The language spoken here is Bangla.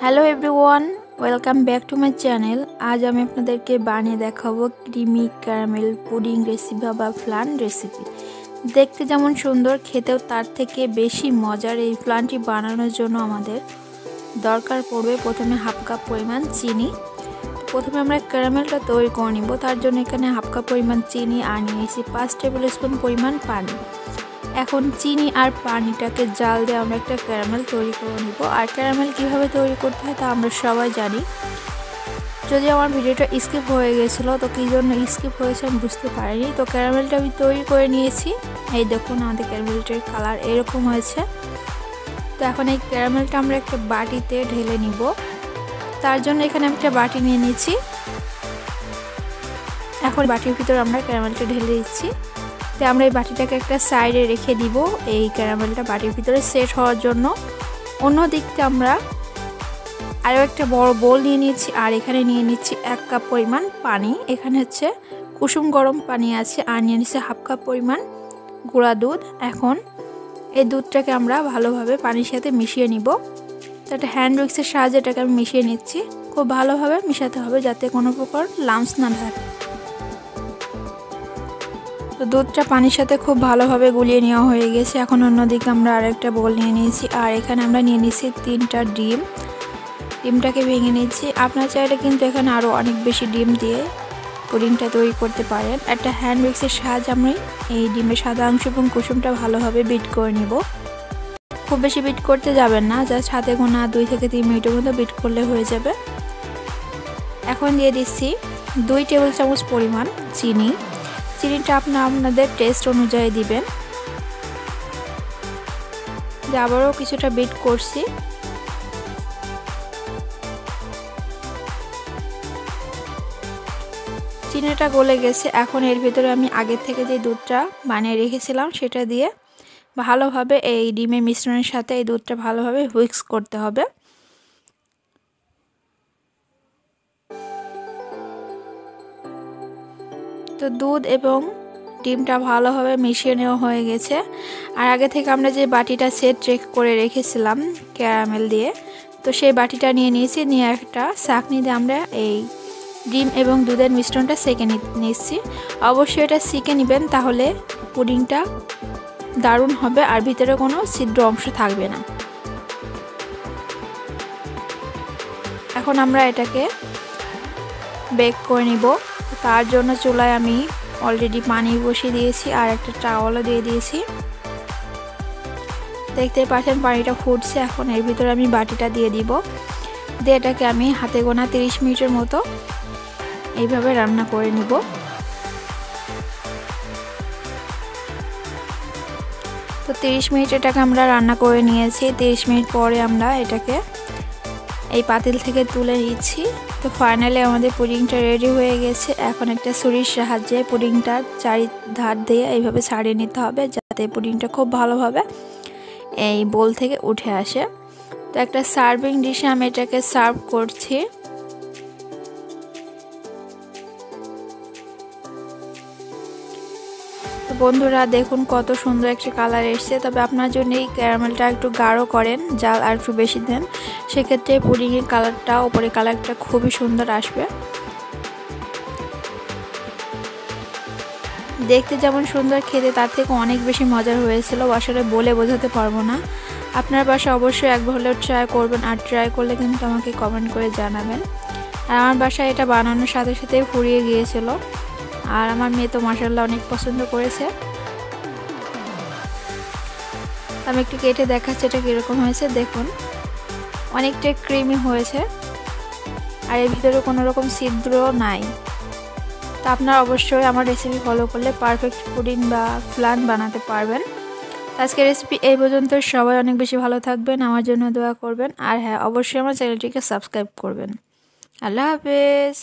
Hello everyone, welcome back to my channel. आज আমি আপনাদেরকে বানিয়ে দেখাবো ক্রিমি ক্যারামেল পুডিং রেসিপি বা ফ্লান রেসিপি। দেখতে যেমন সুন্দর, খেতেও তার থেকে বেশি মজার। এই ফ্লানটি বানানোর জন্য আমাদের দরকার পড়বে প্রথমে হাফ কাপ পরিমাণ চিনি। প্রথমে আমরা ক্যারামেলটা তৈরি করে নিব। তার জন্য এখানে হাফ কাপ পরিমাণ চিনি আর নিয়েছি 5 টেবিল স্পুন পরিমাণ পানি। এখন চিনি আর পানিটাকে জাল দিয়ে আমরা একটা ক্যারামেল তৈরি করে নিব। আর ক্যারামেল কিভাবে তৈরি করতে হয় তা আমরা সবাই জানি। যদি আমার ভিডিওটা স্কিপ হয়ে গেছিলো তো কী জন্য স্কিপ হয়েছে আমি বুঝতে পারিনি। তো ক্যারামেলটা আমি তৈরি করে নিয়েছি। এই দেখুন আমাদের ক্যারামেলটার কালার এরকম হয়েছে। তো এখন এই ক্যারামেলটা আমরা একটা বাটিতে ঢেলে নিব। তার জন্য এখানে আমি একটা বাটি নিয়ে নিয়েছি। এখন বাটির ভিতর আমরা ক্যারামেলটা ঢেলে দিচ্ছি। তো আমরা এই বাটিটাকে একটা সাইডে রেখে দিব এই ক্যারামেলটা বাটির ভিতরে সেট হওয়ার জন্য। অন্য দিকটা আমরা আরও একটা বড় বোল নিয়ে নিচ্ছি আর এখানে নিয়ে নিচ্ছি 1 কাপ পরিমাণ পানি। এখানে হচ্ছে কুসুম গরম পানি আছে আর নিয়ে নিচ্ছি হাফ কাপ পরিমাণ গুঁড়া দুধ। এখন এই দুধটাকে আমরা ভালোভাবে পানির সাথে মিশিয়ে নিব। তো একটা হ্যান্ড উইক্সের সাহায্যে এটাকে আমি মিশিয়ে নিচ্ছি। খুব ভালোভাবে মিশাতে হবে যাতে কোনো প্রকার লাম্পস না থাকে। তো দুধটা পানির সাথে খুব ভালোভাবে গুলিয়ে নেওয়া হয়ে গেছে। এখন অন্যদিকে আমরা আরেকটা বোল নিয়ে নিয়েছি আর এখানে আমরা নিয়ে নিয়েছি 3টা ডিম। ডিমটাকে ভেঙে নিচ্ছি। আপনার চাইলে কিন্তু এখানে আরও অনেক বেশি ডিম দিয়ে পুডিংটা তৈরি করতে পারেন। একটা হ্যান্ড উইক্সের সাহায্যে আমি এই ডিমের সাদা অংশ এবং কুসুমটা ভালোভাবে বিট করে নিব। খুব বেশি বিট করতে যাবেন না, জাস্ট হাতে গোনা 2 থেকে 3 মিনিটের মতো বিট করলে হয়ে যাবে। এখন দিয়ে দিচ্ছি 2 টেবিল চামচ পরিমাণ চিনি। চিনিটা আপনাদের টেস্ট অনুযায়ী দিবেন। আবারও কিছুটা বিট করছি। চিনিটা গলে গেছে। এখন এর ভিতরে আমি আগে থেকে যে দুধটা বানিয়ে রেখেছিলাম সেটা দিয়ে ভালোভাবে এই ডিমের মিশ্রণের সাথে এই দুধটা ভালোভাবে হুইক্স করতে হবে। তো দুধ এবং ডিমটা ভালোভাবে মিশিয়ে নেওয়া হয়ে গেছে। আর আগে থেকে আমরা যে বাটিটা সেট করে রেখেছিলাম ক্যারামেল দিয়ে, তো সেই বাটিটা নিয়ে নিয়েছি। নিয়ে একটা ছাঁকনি দিয়ে আমরা এই ডিম এবং দুধের মিশ্রণটা সেঁকে নিচ্ছি। অবশ্যই এটা সেঁকে নেবেন, তাহলে পুডিংটা দারুণ হবে আর ভিতরে কোনো ছিদ্র অংশ থাকবে না। এখন আমরা এটাকে বেক করে নিব। তার জন্য চুলায় আমি অলরেডি পানি বসিয়ে দিয়েছি আর একটা টাওয়ালও দিয়ে দিয়েছি। দেখতে পাচ্ছেন পানিটা ফুটছে। এখন এর ভিতরে আমি বাটিটা দিয়ে দিব। দিয়ে এটাকে আমি হাতে গোনা 30 মিনিটের মতো এইভাবে রান্না করে নিব। তো 30 মিনিট এটাকে আমরা রান্না করে নিয়েছি। 30 মিনিট পরে আমরা এটাকে এই পাতিল থেকে তুলে নিচ্ছি। তো ফাইনালি আমাদের পুডিংটা রেডি হয়ে গেছে। এখন একটা ছুরির সাহায্যে পুডিংটার চারিধার দিয়ে এইভাবে ছাড়িয়ে নিতে হবে যাতে পুডিংটা খুব ভালোভাবে এই বোল থেকে উঠে আসে। তো একটা সার্ভিং ডিশে আমি এটাকে সার্ভ করছি। তো বন্ধুরা দেখুন কত সুন্দর একটা কালার এসছে। তবে আপনার জন্য এই ক্যারামেলটা একটু গাঢ় করেন, জাল আর একটু বেশি দেন, সেক্ষেত্রে পুডিংয়ের কালারটা উপরে কালারটা খুবই সুন্দর আসবে। দেখতে যেমন সুন্দর, খেতে তার থেকে অনেক বেশি মজার হয়েছিল। আসলে বলে বোঝাতে পারবো না। আপনার বাসায় অবশ্যই একবার হলেও ট্রাই করবেন আর ট্রাই করলে কিন্তু আমাকে কমেন্ট করে জানাবেন। আর আমার বাসায় এটা বানানোর সাথে সাথে ফুরিয়ে গিয়েছিল আর আমার মেয়ে তো মাশাআল্লাহ অনেক পছন্দ করেছে। আমি একটু কেটে দেখাচ্ছি এটা কীরকম হয়েছে। দেখুন অনেকটা ক্রিমি হয়েছে আর এর ভিতরে কোনো রকম ছিদ্র নাই। তো আপনারা অবশ্যই আমার রেসিপি ফলো করলে পারফেক্ট পুডিং বা ফ্লান বানাতে পারবেন। আজকের রেসিপি এই পর্যন্ত। সবাই অনেক বেশি ভালো থাকবেন, আমার জন্য দোয়া করবেন আর হ্যাঁ অবশ্যই আমার চ্যানেলটিকে সাবস্ক্রাইব করবেন। আল্লাহ হাফেজ।